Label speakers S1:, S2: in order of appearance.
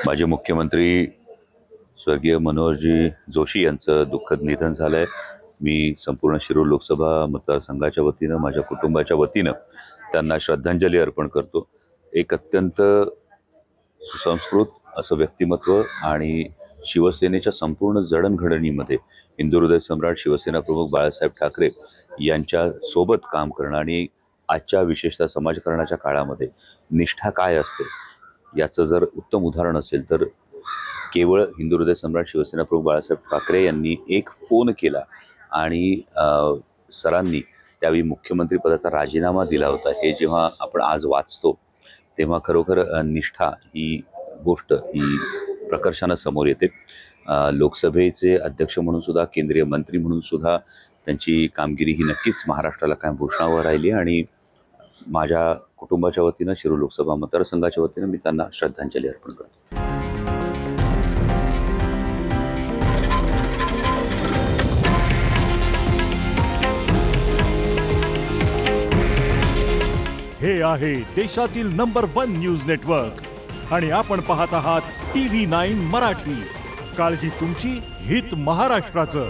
S1: माजी मुख्यमंत्री स्वर्गीय मनोहरजी जोशी यांचं दुःखद निधन झालंय। मी संपूर्ण शिरूर लोकसभा मतदारसंघाच्या वतीनं माझ्या कुटुंबाच्या वतीनं त्यांना श्रद्धांजली अर्पण करतो। एक अत्यंत सुसंस्कृत असं व्यक्तिमत्व आणि शिवसेनेच्या संपूर्ण जडणघडणीमध्ये हिंदू हृदय सम्राट शिवसेना प्रमुख बाळासाहेब ठाकरे यांच्या सोबत काम करणं आणि आजच्या विशेषतः समाजकारणाच्या काळामध्ये निष्ठा काय असते याचं जर उत्तम उदाहरण असेल तर केवळ हिंदू हृदय सम्राट शिवसेना प्रमुख बाळासाहेब ठाकरे यांनी एक फोन केला आणि सरांनी त्यावेळी मुख्यमंत्रीपदाचा राजीनामा दिला होता। हे जेव्हा आपण आज वाचतो तेव्हा खरोखर निष्ठा ही गोष्ट ही प्रकर्षाने समोर येते। लोकसभेचे अध्यक्ष म्हणून सुद्धा केंद्रीय मंत्री म्हणून सुद्धा त्यांची कामगिरी ही नक्कीच महाराष्ट्राला कायम भूषणावर राहिली आणि माझ्या कुटुंबाच्या वतीनं शिरूर लोकसभा मतदारसंघाच्या वतीनं मी त्यांना श्रद्धांजली अर्पण करतो।
S2: हे आहे देशातील नंबर 1 न्यूज नेटवर्क आणि आपण पाहत आहात TV9 मराठी। काळजी तुमची, हित महाराष्ट्राचं।